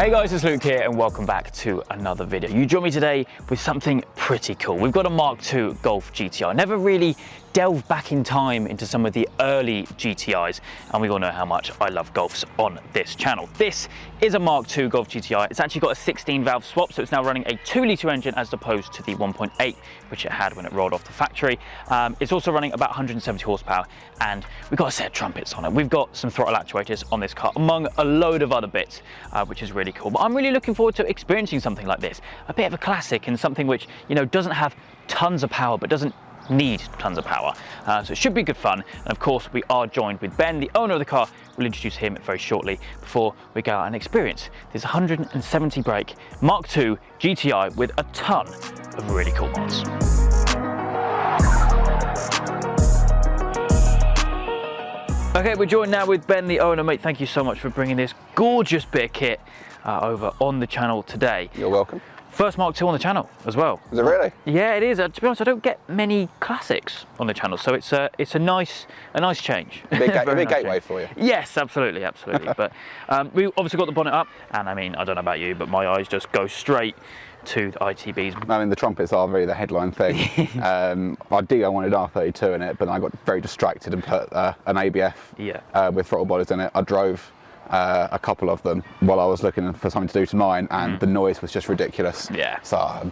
Hey guys, it's Luke here and welcome back to another video. You join me today with something pretty cool. We've got a Mark II Golf GTI. Never really delved back in time into some of the early GTIs, and we all know how much I love golfs on this channel. This is a Mark II Golf GTI. It's actually got a 16 valve swap, so it's now running a 2-litre engine as opposed to the 1.8 which it had when it rolled off the factory. It's also running about 170 horsepower, and we've got a set of trumpets on it. We've got some throttle actuators on this car, among a load of other bits, which is really cool. But I'm really looking forward to experiencing something like this, a bit of a classic and something which, you know, doesn't have tons of power but doesn't need tons of power. So it should be good fun. And of course we are joined with Ben, the owner of the car. We'll introduce him very shortly before we go out and experience this 170 brake Mark II GTI with a ton of really cool mods. Okay, we're joined now with Ben, the owner. Mate, thank you so much for bringing this gorgeous bit of kit over on the channel today. You're welcome. First Mark II on the channel as well. Is it really? Yeah, it is. To be honest, I don't get many classics on the channel, so it's a nice change. A big Very nice gateway change for you. Yes, absolutely. But we obviously got the bonnet up, and I mean, I don't know about you, but my eyes just go straight to the ITBs. I mean, the trumpets are really the headline thing. Ideally, I wanted R32 in it, but I got very distracted and put an ABF with throttle bodies in it. I drove a couple of them while I was looking for something to do to mine, and the noise was just ridiculous. Yeah. So I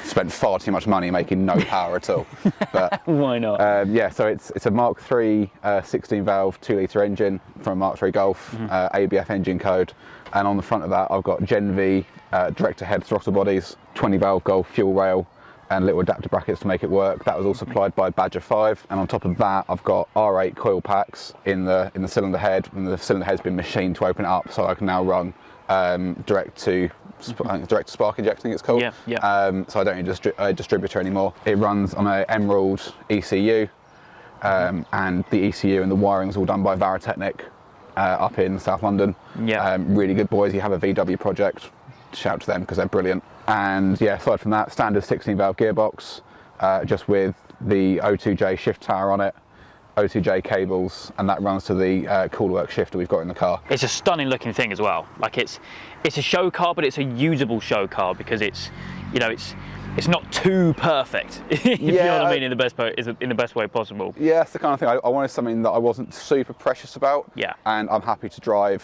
spent far too much money making no power at all. But why not? yeah, so it's a Mark III 16 valve 2-litre engine from a Mark III Golf, ABF engine code, and on the front of that I've got Gen V direct ahead throttle bodies, 20 valve Golf fuel rail, and little adapter brackets to make it work. That was all supplied by Badger 5, and on top of that I've got R8 coil packs in the cylinder head, and the cylinder head's been machined to open it up, so I can now run direct to spark injecting, it's called. So I don't need a distributor anymore. It runs on a Emerald ECU, and the ECU and the wiring is all done by Varatechnic up in South London. Really good boys. You have a VW project, shout to them because they're brilliant. And yeah, aside from that, standard 16 valve gearbox, just with the O2J shift tower on it, O2J cables, and that runs to the Coolwork shifter we've got in the car. It's a stunning looking thing as well. Like it's a show car, but it's a usable show car because it's, you know, it's not too perfect, if you know what I mean, in the best way possible. Yeah, that's the kind of thing. I wanted something that I wasn't super precious about. Yeah. And I'm happy to drive.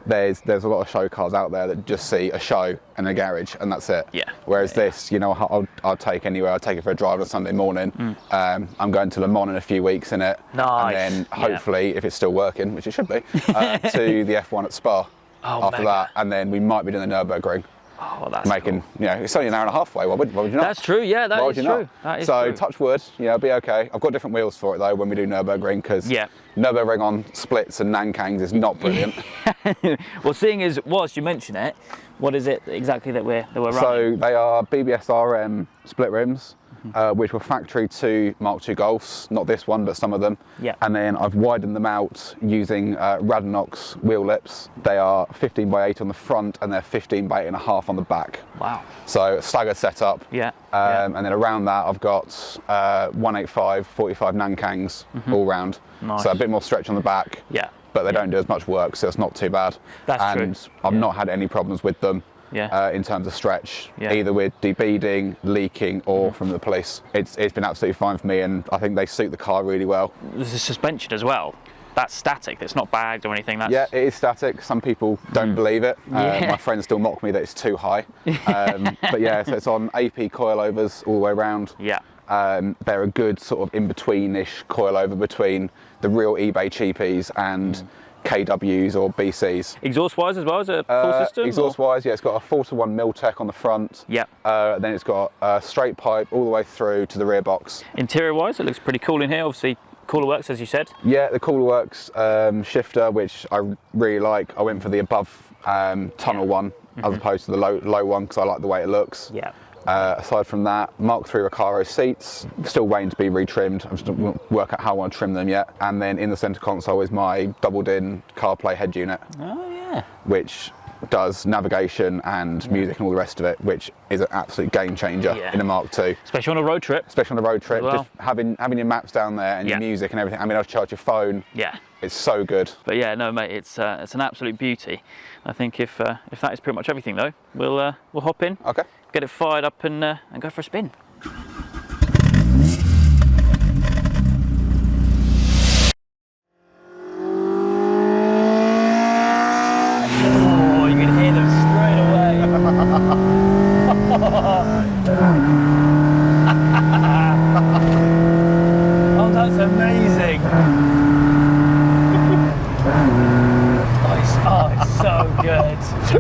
There's a lot of show cars out there that just see a show and a garage and that's it. Yeah. Whereas this, you know, I'll take anywhere. I'll take it for a drive on a Sunday morning. I'm going to Le Mans in a few weeks in it. Nice. And then hopefully, if it's still working, which it should be, to the F1 at Spa after that. And then we might be doing the Nürburgring. Oh, that's making, cool. You know, it's only an hour and a half away. Why would you not? That's true. Yeah, that is true. That is true. Touch wood. Yeah, it'll be okay. I've got different wheels for it though when we do Nürburgring, because Nürburgring on splits and Nankangs is not brilliant. Well, seeing as whilst you mention it, what is it exactly that we're running? So they are BBS RM split rims, which were factory to Mark II Golfs, not this one, but some of them. Yeah. And then I've widened them out using Radinox wheel lips. They are 15 by 8 on the front, and they're 15 by 8.5 on the back. Wow. So staggered setup. Yeah. And then around that I've got 185, 45 Nankangs all round. Nice. So a bit more stretch on the back. Yeah. But they don't do as much work, so it's not too bad. That's true. And I've not had any problems with them. In terms of stretch, either with debeading, leaking, or from the police. It's been absolutely fine for me, and I think they suit the car really well. There's a suspension as well. That's static. That's not bagged or anything. That's... Yeah, it is static. Some people don't believe it. My friends still mock me that it's too high. But yeah, so it's on AP coilovers all the way around. Yeah. They're a good sort of in-between-ish coilover between the real eBay cheapies and KWs or BCs. Exhaust-wise as well, is it a full system? Exhaust-wise, yeah, it's got a 4-to-1 Miltech on the front. Yeah. Then it's got a straight pipe all the way through to the rear box. Interior-wise, it looks pretty cool in here. Obviously, Cooler Works, as you said. Yeah, the Cooler Works shifter, which I really like. I went for the above tunnel one as opposed to the low one because I like the way it looks. Yeah. Aside from that, Mark III Recaro seats, still waiting to be retrimmed. I'm still work out how I want to trim them yet. And then in the centre console is my doubled in CarPlay head unit. Oh yeah. Which does navigation and music and all the rest of it, which is an absolute game changer in a Mark II. Especially on a road trip. Especially on a road trip, well. just having your maps down there and your music and everything. I mean, I'll charge your phone. Yeah. It's so good. But yeah, no, mate, it's an absolute beauty. I think if that is pretty much everything, though, we'll hop in, Okay. get it fired up, and go for a spin. Oh, you can hear them straight away. Oh, that's amazing. Oh, it's so good.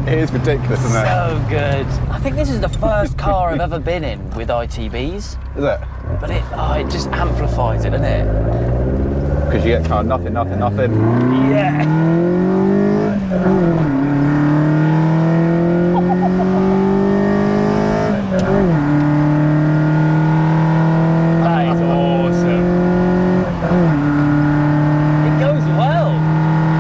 It is ridiculous, isn't it? So good. I think this is the first car I've ever been in with ITBs. Is it? But it just amplifies it, doesn't it? Because you get kind of nothing. Yeah. That is awesome. It goes well.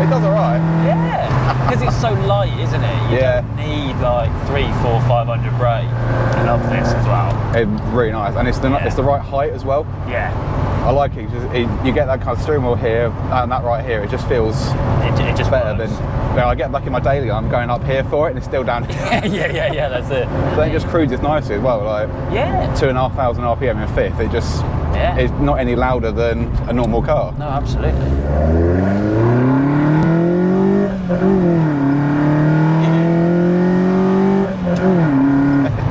It does alright. Yeah. Because it's so light, isn't it? You don't need like 300, 400, 500 brake. I love this as well. It's really nice, and it's the right height as well. Yeah. I like it. You get that kind of steering wheel here, and that right here. It just feels It just better works. than. I get back in my daily, I'm going up here for it, and it's still down here. yeah, that's it. Then it just cruises nicely as well. Like 2,500 RPM in fifth. It just it's not any louder than a normal car. No, absolutely.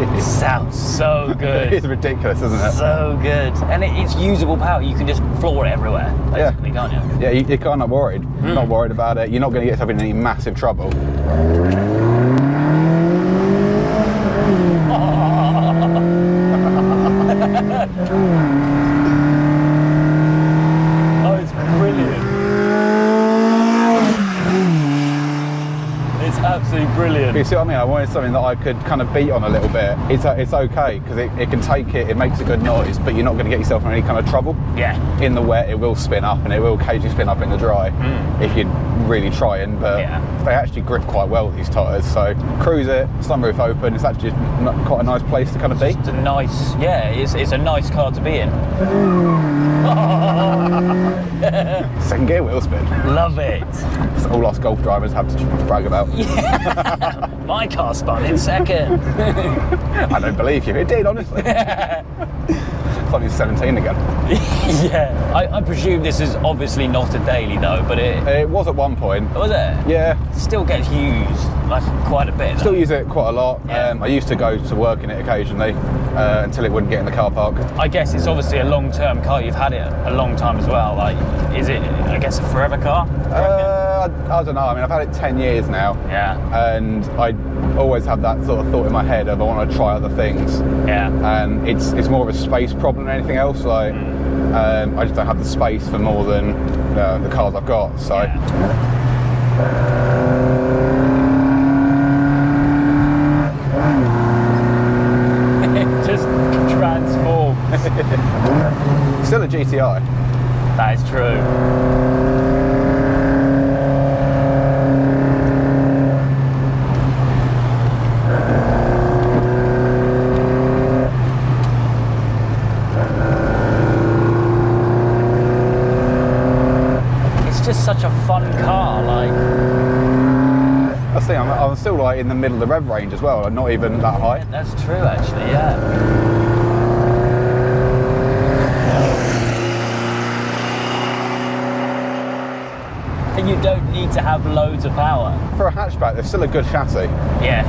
It sounds so good. It's ridiculous, isn't it? So good. And it's usable power. You can just floor it everywhere, basically, can't you? Yeah, you're kind of worried. Not worried about it. You're not going to get yourself in any massive trouble. Oh, it's brilliant. It's absolutely brilliant. You see what I mean? I wanted something that I could kind of beat on a little bit. It's okay because it can take it makes a good noise, but you're not going to get yourself in any kind of trouble. Yeah. In the wet, it will spin up, and it will occasionally spin up in the dry if you really try and. But they actually grip quite well, these tyres. So cruise it, sunroof open. It's actually quite a nice place to kind of be. It's a nice, it's a nice car to be in. Second gear wheel spin. Love it. It's all us golf drivers have to brag about. Yeah. My car spun in second. I don't believe you. It did, honestly. It's like it's 17 again. Yeah. I presume this is obviously not a daily though, but it was at one point. Was it? Yeah. Still gets used like quite a bit. Still use it quite a lot. Yeah. I used to go to work in it occasionally until it wouldn't get in the car park. I guess it's obviously a long-term car. You've had it a long time as well. Like, is it, I guess, a forever car? I don't know. I mean, I've had it 10 years now. Yeah. And I always have that sort of thought in my head of I want to try other things. Yeah. And it's more of a space problem than anything else. Like, I just don't have the space for more than the cars I've got. So. It just transforms. Still a GTI. That is true. Just such a fun car, like. That's the thing, I'm still like in the middle of the rev range as well, not even that high. Yeah, that's true, actually, yeah. And you don't need to have loads of power. For a hatchback, there's still a good chassis. Yeah.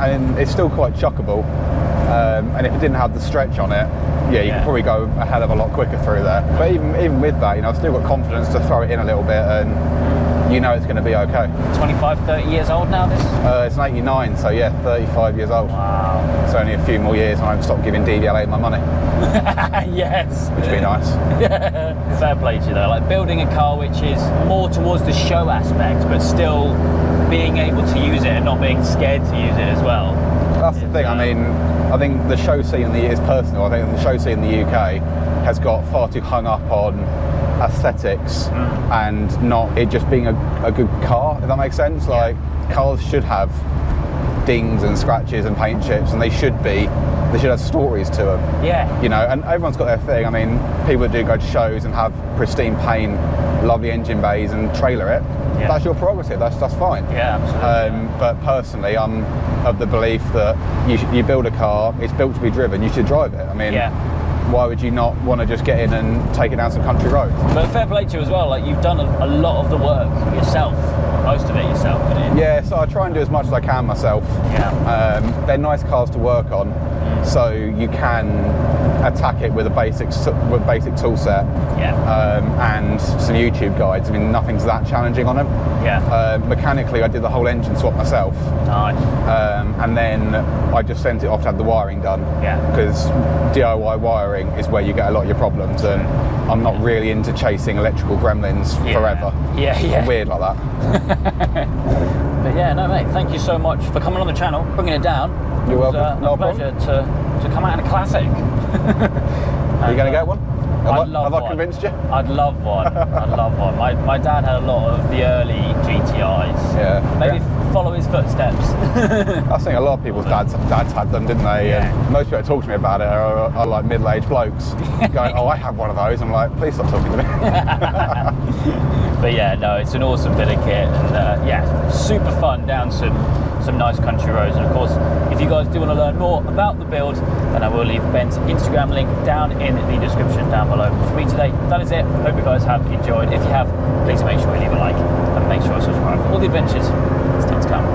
And it's still quite chuckable. And if it didn't have the stretch on it, you could probably go a hell of a lot quicker through there. But even with that, I've still got confidence to throw it in a little bit, and it's going to be okay. 25, 30 years old now, this? It's an 89, so 35 years old. Wow. It's only a few more years and I stop giving DVLA my money. Yes. Which would be nice. Fair play to you though, like building a car which is more towards the show aspect, but still being able to use it and not being scared to use it as well. That's the thing. I mean, I think the show scene is personal. I think the show scene in the UK has got far too hung up on aesthetics and not it just being a good car, if that makes sense. Like cars should have dings and scratches and paint chips, and they should have stories to them. Yeah. You know, and everyone's got their thing. I mean, people that do go to shows and have pristine paint, lovely engine bays and trailer it, that's your prerogative, that's fine. Yeah, absolutely. But personally, I'm of the belief that you build a car, it's built to be driven, you should drive it. I mean, why would you not want to just get in and take it down some country roads? But fair play to you as well, like you've done a lot of the work yourself, most of it yourself, haven't you? Yeah, so I try and do as much as I can myself. Yeah. They're nice cars to work on, so you can attack it with a basic tool set. And some YouTube guides. I mean, nothing's that challenging on them. Mechanically, I did the whole engine swap myself. Nice. And then I just sent it off to have the wiring done. Because DIY wiring is where you get a lot of your problems, and I'm not really into chasing electrical gremlins forever. I'm weird like that. But yeah, no mate, thank you so much for coming on the channel, bringing it down. You're welcome. No pleasure to come out in a classic. Are you going to get one? Have I convinced you? I'd love one. I'd love one. My dad had a lot of the early GTIs. Maybe follow his footsteps. I think a lot of people's dads had them, didn't they? And most people that talk to me about it are like middle-aged blokes going, "Oh, I have one of those." I'm like, please stop talking to me. But yeah, no, it's an awesome bit of kit, and super fun down some nice country roads. And of course, if you guys do want to learn more about the build, then I will leave Ben's Instagram link down in the description down below. But for me today, that is it. Hope you guys have enjoyed. If you have, please make sure you leave a like and make sure you subscribe for all the adventures still to come.